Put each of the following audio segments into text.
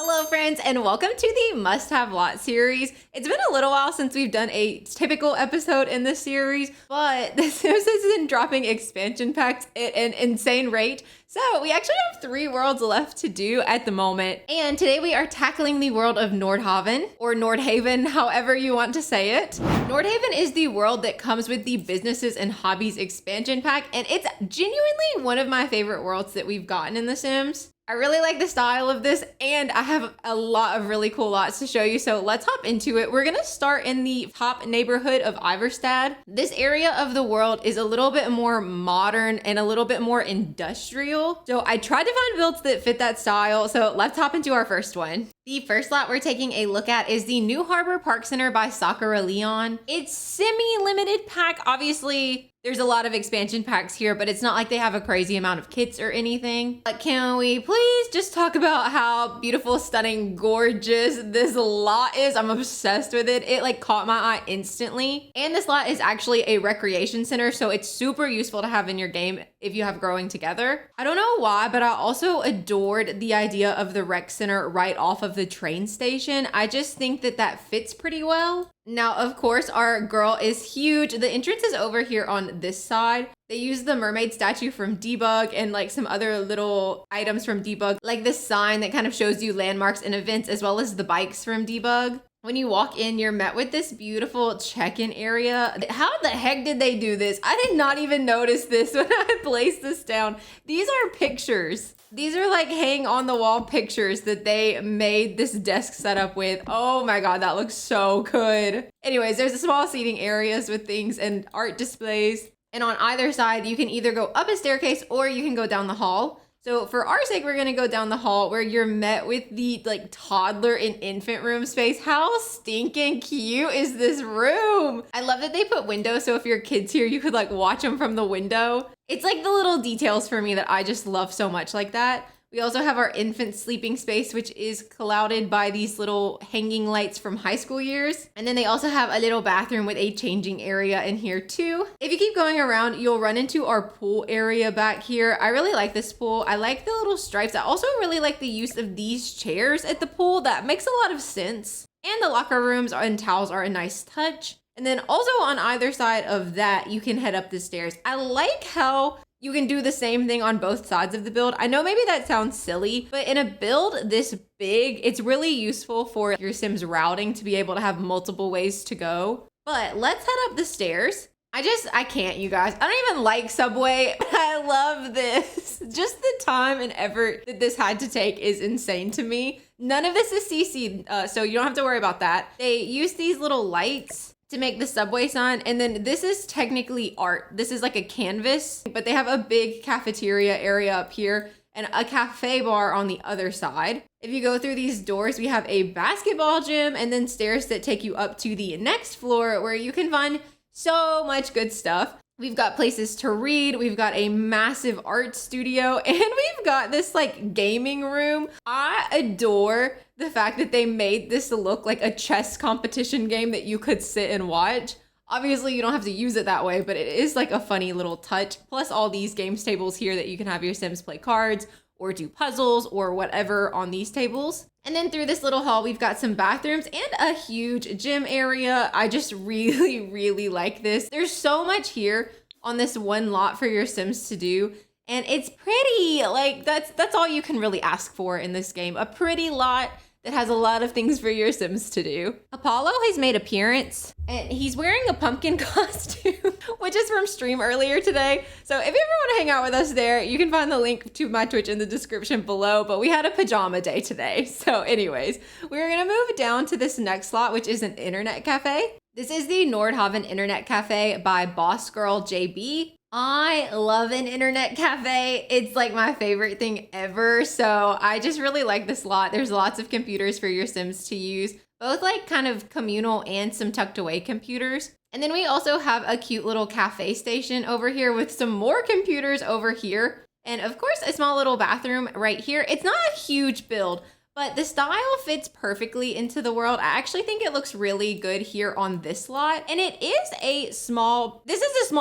Hello friends, and welcome to the must-have lot series. It's been a little while since we've done a typical episode in this series, but The Sims has been dropping expansion packs at an insane rate. So we actually have 3 worlds left to do at the moment. And today we are tackling the world of Nordhaven, or Nordhaven, however you want to say it. Nordhaven is the world that comes with the businesses and hobbies expansion pack, and it's genuinely one of my favorite worlds that we've gotten in The Sims. I really like the style of this, and I have a lot of really cool lots to show you, so let's hop into it. We're gonna start in the top neighborhood of IVERSTAD. This area of the world is a little bit more modern and a little bit more industrial, so I tried to find builds that fit that style, so let's hop into our first one. The first lot we're taking a look at is the New Harbor Park Center by SakuraLeon. It's semi-limited pack. Obviously, there's a lot of expansion packs here, but it's not like they have a crazy amount of kits or anything. But can we please just talk about how beautiful, stunning, gorgeous this lot is? I'm obsessed with it. It like caught my eye instantly. And this lot is actually a recreation center, so it's super useful to have in your game if you have growing together. I don't know why, but I also adored the idea of the rec center right off of the train station. I just think that that fits pretty well. Now, of course, our girl is huge. The entrance is over here on this side. They use the mermaid statue from Debug and like some other little items from Debug, like this sign that kind of shows you landmarks and events, as well as the bikes from Debug. When you walk in, you're met with this beautiful check-in area. How the heck did they do this? I did not even notice this when I placed this down. These are pictures. These are like hang on the wall pictures that they made this desk setup with. Oh my God, that looks so good. Anyways, there's a small seating areas with things and art displays. And on either side, you can either go up a staircase or you can go down the hall. So for our sake, we're gonna go down the hall where you're met with the like toddler and infant room space. How stinking cute is this room? I love that they put windows, so if your kid's here, you could like watch them from the window. It's like the little details for me that I just love so much like that. We also have our infant sleeping space, which is clouded by these little hanging lights from high school years. And then they also have a little bathroom with a changing area in here too. If you keep going around, you'll run into our pool area back here. I really like this pool. I like the little stripes. I also really like the use of these chairs at the pool. That makes a lot of sense. And the locker rooms and towels are a nice touch. And then also on either side of that, you can head up the stairs. I like how you can do the same thing on both sides of the build. I know maybe that sounds silly, but in a build this big, it's really useful for your Sims routing to be able to have multiple ways to go. But let's head up the stairs. I can't, you guys. I don't even like Subway, but I love this. Just the time and effort that this had to take is insane to me. None of this is CC'd, so you don't have to worry about that. They use these little lights to make the subway sign, and then this is technically art. This is like a canvas, but they have a big cafeteria area up here and a cafe bar on the other side. If you go through these doors, we have a basketball gym and then stairs that take you up to the next floor where you can find so much good stuff. We've got places to read, we've got a massive art studio, and we've got this like gaming room. I adore the fact that they made this look like a chess competition game that you could sit and watch. Obviously, you don't have to use it that way, but it is like a funny little touch. Plus all these games tables here that you can have your Sims play cards or do puzzles or whatever on these tables. And then through this little hall, we've got some bathrooms and a huge gym area. I just really, really like this. There's so much here on this one lot for your Sims to do. And it's pretty. Like that's all you can really ask for in this game. A pretty lot that has a lot of things for your Sims to do. Apollo has made appearance and he's wearing a pumpkin costume, which is from stream earlier today. So if you ever want to hang out with us there, you can find the link to my Twitch in the description below, but we had a pajama day today. So anyways, we're gonna move down to this next slot, which is an internet cafe. This is the Nordhaven Internet Cafe by bossgirlJB. I love an internet cafe. It's like my favorite thing ever. So I just really like this lot. There's lots of computers for your Sims to use, both like kind of communal and some tucked away computers. And then we also have a cute little cafe station over here with some more computers over here. And of course, a small little bathroom right here. It's not a huge build, but the style fits perfectly into the world. I actually think it looks really good here on this lot. And it is a small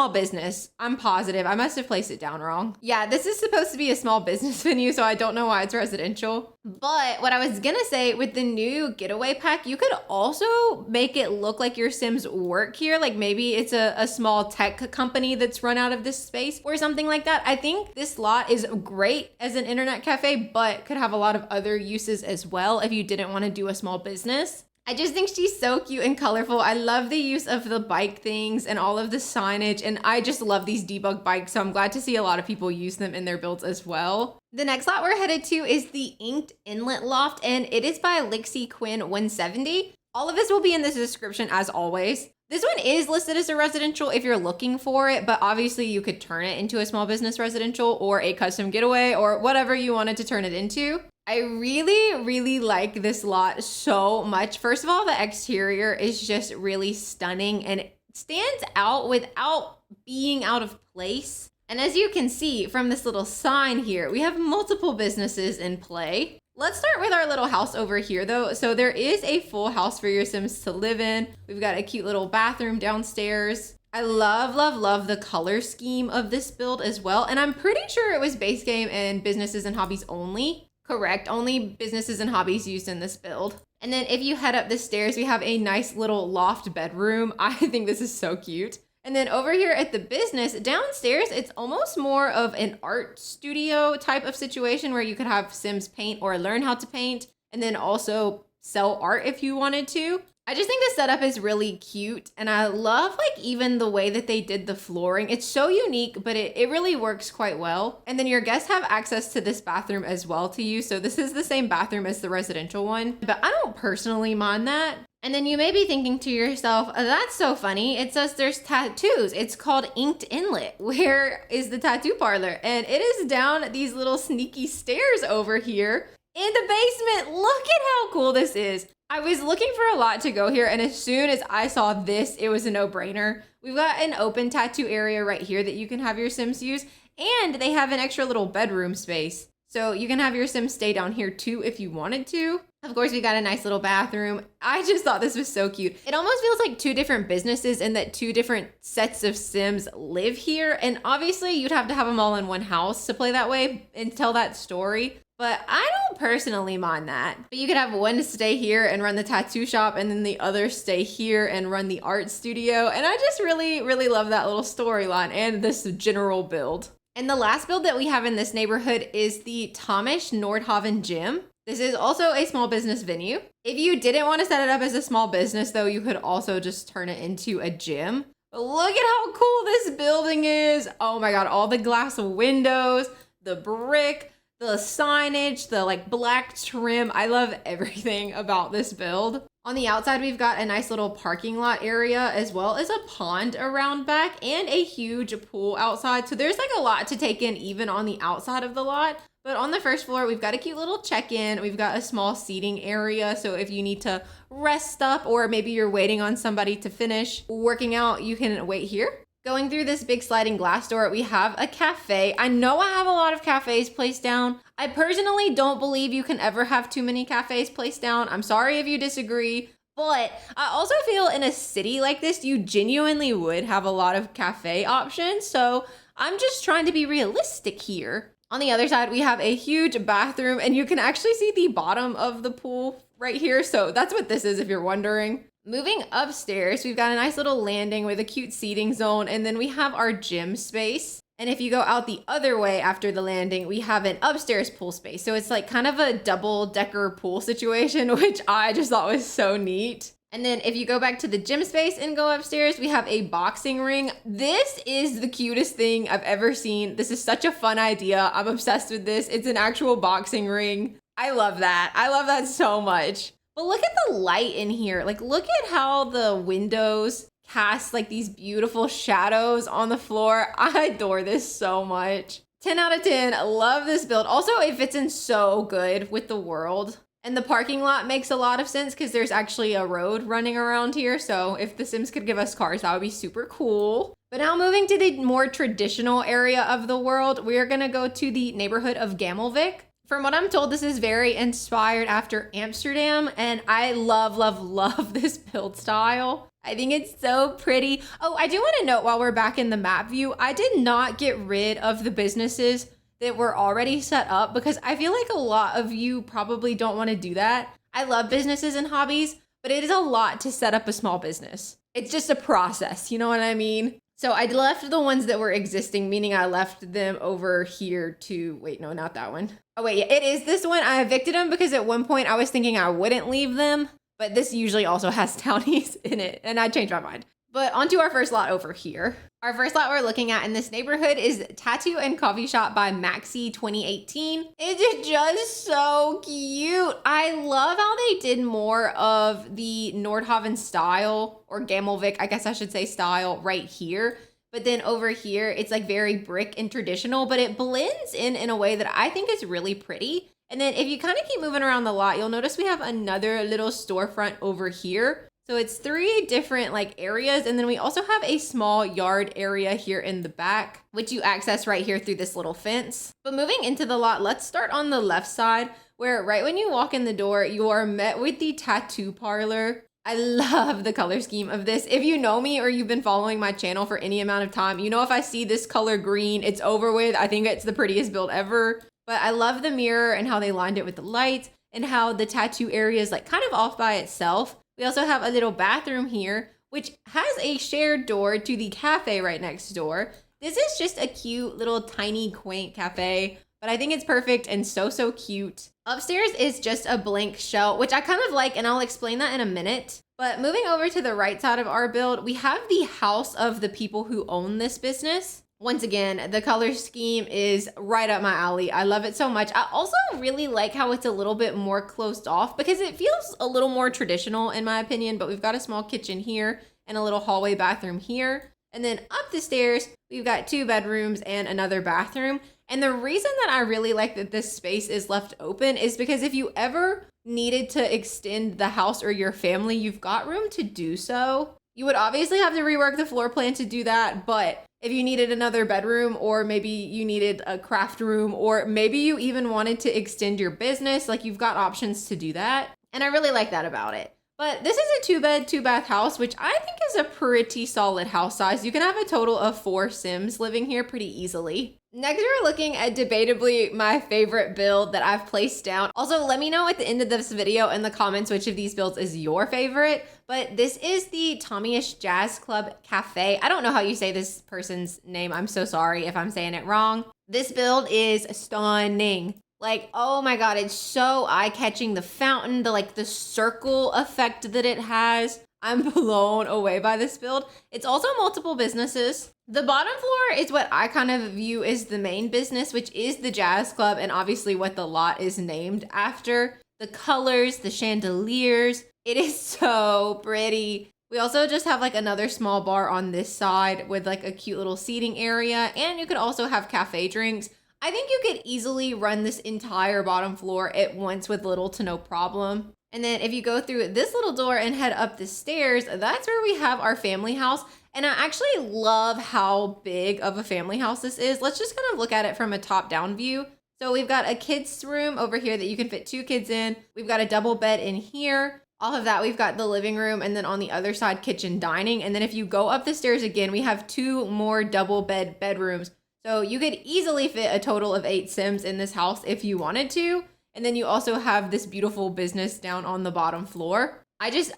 business. I'm positive. I must have placed it down wrong. Yeah, this is supposed to be a small business venue, so I don't know why it's residential. But what I was gonna say, with the new getaway pack, you could also make it look like your Sims work here. Like maybe it's a small tech company that's run out of this space or something like that. I think this lot is great as an internet cafe, but could have a lot of other uses as well if you didn't want to do a small business. I just think she's so cute and colorful. I love the use of the bike things and all of the signage, and I just love these debug bikes, so I'm glad to see a lot of people use them in their builds as well. The next lot we're headed to is the Inked Inlet Loft, and it is by Lixie Quinn 170. All of this will be in the description as always. This one is listed as a residential if you're looking for it, but obviously you could turn it into a small business residential or a custom getaway or whatever you wanted to turn it into. I really like this lot so much. First of all, the exterior is just really stunning and it stands out without being out of place. And as you can see from this little sign here, we have multiple businesses in play. Let's start with our little house over here though. So there is a full house for your Sims to live in. We've got a cute little bathroom downstairs. I love the color scheme of this build as well. And I'm pretty sure it was base game and businesses and hobbies only. Correct, only businesses and hobbies used in this build. And then if you head up the stairs, we have a nice little loft bedroom. I think this is so cute. And then over here at the business, downstairs, it's almost more of an art studio type of situation where you could have Sims paint or learn how to paint, and then also sell art if you wanted to. I just think the setup is really cute, and I love like even the way that they did the flooring. It's so unique, but it really works quite well. And then your guests have access to this bathroom as well to use. So this is the same bathroom as the residential one, but I don't personally mind that. And then you may be thinking to yourself, that's so funny. It says there's tattoos. It's called Inked Inlet. Where is the tattoo parlor? And it is down these little sneaky stairs over here in the basement. Look at how cool this is. I was looking for a lot to go here, and as soon as I saw this, it was a no-brainer. We've got an open tattoo area right here that you can have your Sims use, and they have an extra little bedroom space. So you can have your Sims stay down here too if you wanted to. Of course, we got a nice little bathroom. I just thought this was so cute. It almost feels like two different businesses in that two different sets of Sims live here. And obviously you'd have to have them all in one house to play that way and tell that story. But I don't personally mind that. But you could have one stay here and run the tattoo shop, and then the other stay here and run the art studio. And I just really love that little storyline and this general build. And the last build that we have in this neighborhood is the Tommyish Nordhaven Gym. This is also a small business venue. If you didn't want to set it up as a small business though, you could also just turn it into a gym. But look at how cool this building is. Oh my God, all the glass windows, the brick, the signage, the like black trim. I love everything about this build. On the outside, we've got a nice little parking lot area as well as a pond around back and a huge pool outside. So there's like a lot to take in even on the outside of the lot. But on the first floor, we've got a cute little check-in. We've got a small seating area. So if you need to rest up or maybe you're waiting on somebody to finish working out, you can wait here. Going through this big sliding glass door, we have a cafe. I know I have a lot of cafes placed down. I personally don't believe you can ever have too many cafes placed down. I'm sorry if you disagree, but I also feel in a city like this, you genuinely would have a lot of cafe options. So I'm just trying to be realistic here. On the other side, we have a huge bathroom, and you can actually see the bottom of the pool right here. So that's what this is if you're wondering. Moving upstairs, we've got a nice little landing with a cute seating zone, and then we have our gym space. And if you go out the other way after the landing, we have an upstairs pool space. So it's like kind of a double-decker pool situation, which I just thought was so neat. And then if you go back to the gym space and go upstairs, we have a boxing ring. This is the cutest thing I've ever seen. This is such a fun idea. I'm obsessed with this. It's an actual boxing ring. I love that. I love that so much. But look at the light in here. Like, look at how the windows cast like these beautiful shadows on the floor. I adore this so much. 10 out of 10. I love this build. Also, it fits in so good with the world. And the parking lot makes a lot of sense because there's actually a road running around here. So if the Sims could give us cars, that would be super cool. But now moving to the more traditional area of the world, we are going to go to the neighborhood of GAMMELVICK. From what I'm told, this is very inspired after Amsterdam, and I love, love, love this build style. I think it's so pretty. Oh, I do want to note while we're back in the map view, I did not get rid of the businesses that were already set up because I feel like a lot of you probably don't want to do that. I love businesses and hobbies, but it is a lot to set up a small business. It's just a process, you know what I mean? So I left the ones that were existing, meaning I left them over here to, wait, no, not that one. Oh wait, yeah, it is this one. I evicted them because at one point I was thinking I wouldn't leave them, but this usually also has townies in it, and I changed my mind. But onto our first lot over here. Our first lot we're looking at in this neighborhood is Tattoo and Coffee Shop by Maxi 2018. It's just so cute. I love how they did more of the Nordhaven style, or GAMMELVICK, I guess I should say style right here. But then over here, it's like very brick and traditional, but it blends in a way that I think is really pretty. And then if you kind of keep moving around the lot, you'll notice we have another little storefront over here. So it's 3 different like areas. And then we also have a small yard area here in the back, which you access right here through this little fence. But moving into the lot, let's start on the left side, where right when you walk in the door, you are met with the tattoo parlor. I love the color scheme of this. If you know me or you've been following my channel for any amount of time, you know if I see this color green, it's over with. I think it's the prettiest build ever. But I love the mirror and how they lined it with the lights and how the tattoo area is like kind of off by itself. We also have a little bathroom here, which has a shared door to the cafe right next door. This is just a cute little tiny quaint cafe, but I think it's perfect and so, so cute. Upstairs is just a blank shell, which I kind of like, and I'll explain that in a minute. But moving over to the right side of our build, we have the house of the people who own this business. Once again, the color scheme is right up my alley. I love it so much. I also really like how it's a little bit more closed off because it feels a little more traditional in my opinion, but we've got a small kitchen here and a little hallway bathroom here. And then up the stairs, we've got 2 bedrooms and another bathroom. And the reason that I really like that this space is left open is because if you ever needed to extend the house or your family, you've got room to do so. You would obviously have to rework the floor plan to do that, but if you needed another bedroom, or maybe you needed a craft room, or maybe you even wanted to extend your business, like you've got options to do that. And I really like that about it. But this is a 2-bed, 2-bath house, which I think is a pretty solid house size. You can have a total of 4 Sims living here pretty easily. Next, we're looking at debatably my favorite build that I've placed down. Also, let me know at the end of this video in the comments which of these builds is your favorite. But this is the Tommyish Jazz Club Cafe. I don't know how you say this person's name. I'm so sorry if I'm saying it wrong. This build is stunning. Like, oh my God, it's so eye-catching. The fountain, the circle effect that it has. I'm blown away by this build. It's also multiple businesses. The bottom floor is what I kind of view as the main business, which is the Jazz Club, and obviously what the lot is named after. The colors, the chandeliers, it is so pretty. We also just have like another small bar on this side with like a cute little seating area, and you could also have cafe drinks. I think you could easily run this entire bottom floor at once with little to no problem. And then if you go through this little door and head up the stairs, that's where we have our family house. And I actually love how big of a family house this is. Let's just kind of look at it from a top-down view. So we've got a kids' room over here that you can fit 2 kids in. We've got a double bed in here. Off of that, we've got the living room, and then on the other side, kitchen, dining. And then if you go up the stairs again, we have 2 more double bed bedrooms. So you could easily fit a total of 8 Sims in this house if you wanted to. And then you also have this beautiful business down on the bottom floor.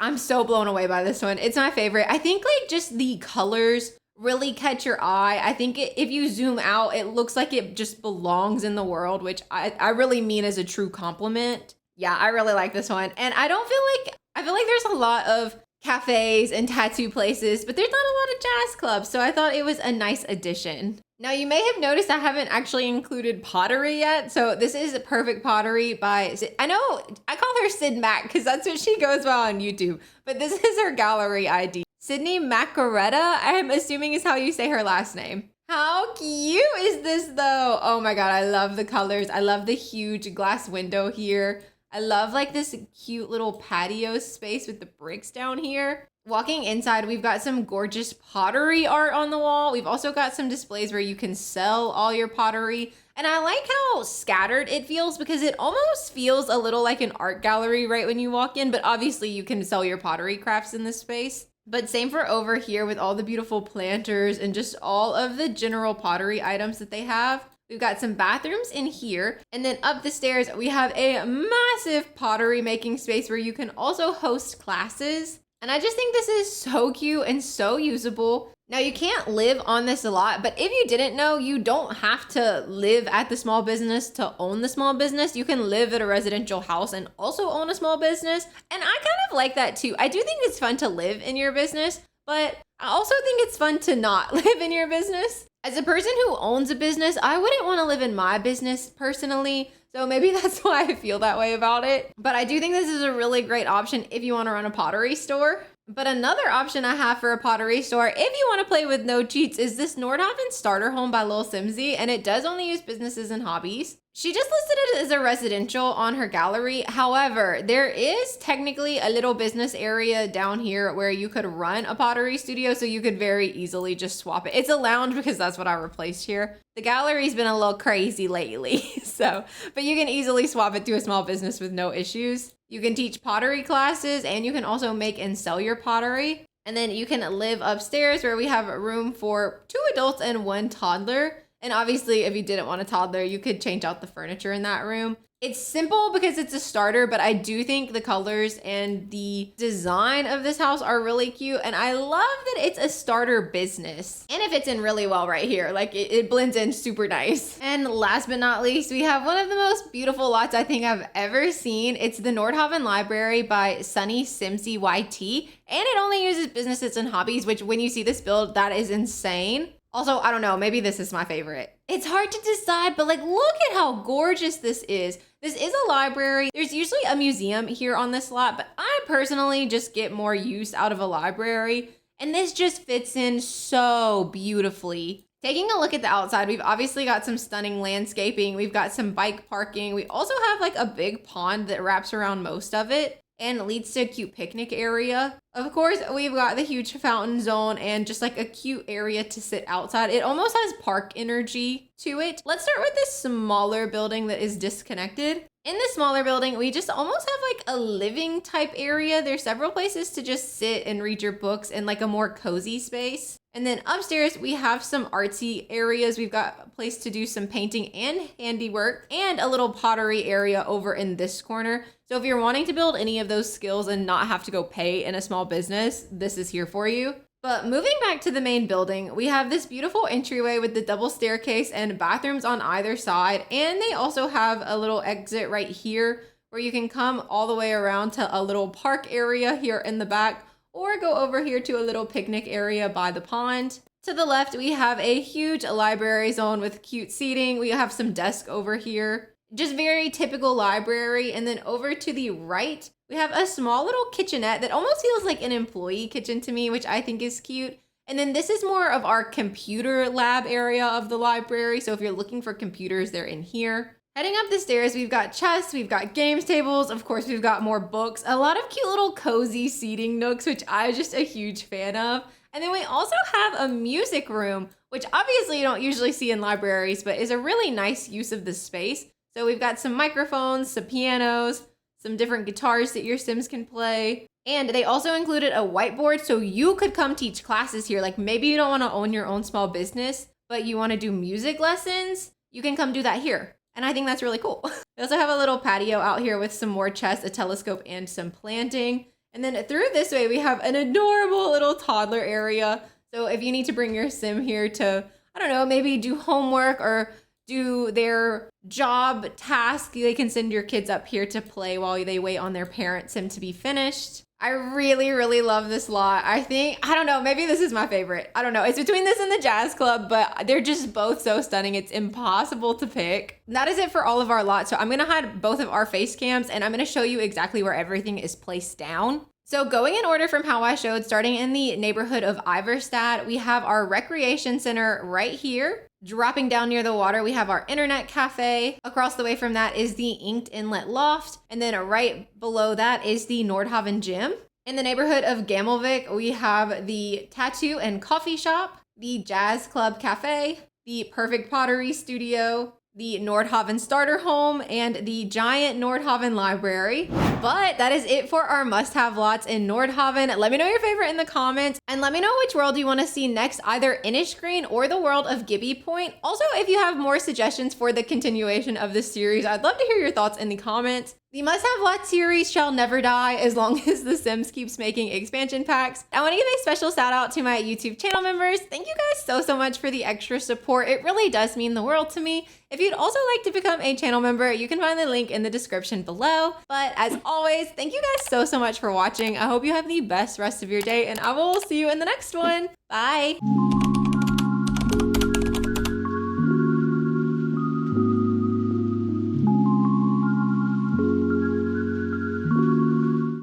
I'm so blown away by this one. It's my favorite. I think like just the colors really catch your eye. I think if you zoom out, it looks like it just belongs in the world, which I really mean as a true compliment. Yeah, I really like this one. And I feel like there's a lot of cafes and tattoo places, but there's not a lot of jazz clubs. So I thought it was a nice addition. Now you may have noticed I haven't actually included Pottery yet. So this is Perfect Pottery by, I know I call her Sid Mac because that's what she goes by on YouTube, but this is her gallery ID. Sydneymacoretta, I'm assuming is how you say her last name. How cute is this though? Oh my God, I love the colors. I love the huge glass window here. I love like this cute little patio space with the bricks down here. Walking inside, we've got some gorgeous pottery art on the wall. We've also got some displays where you can sell all your pottery. And I like how scattered it feels because it almost feels a little like an art gallery right when you walk in, but obviously you can sell your pottery crafts in this space. But same for over here with all the beautiful planters and just all of the general pottery items that they have. We've got some bathrooms in here, and then up the stairs, we have a massive pottery making space where you can also host classes. And I just think this is so cute and so usable. Now you can't live on this a lot, but if you didn't know, you don't have to live at the small business to own the small business. You can live at a residential house and also own a small business. And I kind of like that too. I do think it's fun to live in your business, but I also think it's fun to not live in your business. As a person who owns a business, I wouldn't want to live in my business personally. So maybe that's why I feel that way about it. But I do think this is a really great option if you want to run a pottery store. But another option I have for a pottery store, if you want to play with no cheats, is this Nordhaven Starter Home by lilsimsie, and it does only use businesses and hobbies. She just listed it as a residential on her gallery. However, there is technically a little business area down here where you could run a pottery studio, so you could very easily just swap it. It's a lounge because that's what I replaced here. The gallery's been a little crazy lately, but you can easily swap it to a small business with no issues. You can teach pottery classes, and you can also make and sell your pottery. And then you can live upstairs where we have room for 2 adults and 1 toddler. And obviously, if you didn't want a toddler, you could change out the furniture in that room. It's simple because it's a starter, but I do think the colors and the design of this house are really cute. And I love that it's a starter business. And it fits in really well right here. Like it blends in super nice. And last but not least, we have one of the most beautiful lots I think I've ever seen. It's the Nordhaven Library by sunnysimsieyt. And it only uses businesses and hobbies, which when you see this build, that is insane. Also, I don't know, maybe this is my favorite. It's hard to decide, but like, look at how gorgeous this is. This is a library. There's usually a museum here on this lot, but I personally just get more use out of a library. And this just fits in so beautifully. Taking a look at the outside, we've obviously got some stunning landscaping. We've got some bike parking. We also have like a big pond that wraps around most of it and leads to a cute picnic area. Of course, we've got the huge fountain zone and just like a cute area to sit outside. It almost has park energy to it. Let's start with this smaller building that is disconnected. In this smaller building, we just almost have like a living type area. There's several places to just sit and read your books in like a more cozy space. And then upstairs, we have some artsy areas. We've got a place to do some painting and handiwork and a little pottery area over in this corner. So if you're wanting to build any of those skills and not have to go pay in a small business, this is here for you. But moving back to the main building, we have this beautiful entryway with the double staircase and bathrooms on either side. And they also have a little exit right here where you can come all the way around to a little park area here in the back, or go over here to a little picnic area by the pond. To the left, we have a huge library zone with cute seating. We have some desks over here. Just very typical library. And then over to the right, we have a small little kitchenette that almost feels like an employee kitchen to me, which I think is cute. And then this is more of our computer lab area of the library. So if you're looking for computers, they're in here. Heading up the stairs, we've got chests, we've got games tables, of course, we've got more books, a lot of cute little cozy seating nooks, which I'm just a huge fan of. And then we also have a music room, which obviously you don't usually see in libraries, but is a really nice use of the space. So we've got some microphones, some pianos, some different guitars that your Sims can play. And they also included a whiteboard, so you could come teach classes here. Like maybe you don't want to own your own small business, but you want to do music lessons, you can come do that here. And I think that's really cool. We also have a little patio out here with some more chests, a telescope, and some planting. And then through this way, we have an adorable little toddler area. So if you need to bring your Sim here to, I don't know, maybe do homework or do their job task, they can send your kids up here to play while they wait on their parent Sim to be finished. I really, really love this lot. I don't know, maybe this is my favorite. I don't know. It's between this and the Jazz Club, but they're just both so stunning. It's impossible to pick. That is it for all of our lots. So I'm gonna hide both of our face cams and I'm gonna show you exactly where everything is placed down. So going in order from how I showed, starting in the neighborhood of IVERSTAD, we have our recreation center right here. Dropping down near the water, we have our internet cafe. Across the way from that is the inked Inlet Loft. And then right below that is the Nordhaven Gym. In the neighborhood of GAMMELVICK, we have the tattoo and coffee shop, the Jazz Club Cafe, the Perfect Pottery Studio, the Nordhaven Starter Home, and the giant Nordhaven Library. But that is it for our must-have lots in Nordhaven. Let me know your favorite in the comments, and let me know which world you want to see next, either Innish or the world of Gibby Point. Also, if you have more suggestions for the continuation of this series, I'd love to hear your thoughts in the comments. The must-have lot series shall never die as long as The Sims keeps making expansion packs. I want to give a special shout out to my YouTube channel members. Thank you guys so much for the extra support. It really does mean the world to me. If you'd also like to become a channel member, you can find the link in the description below. But as always, thank you guys so much for watching. I hope you have the best rest of your day, and I will see you in the next one. Bye.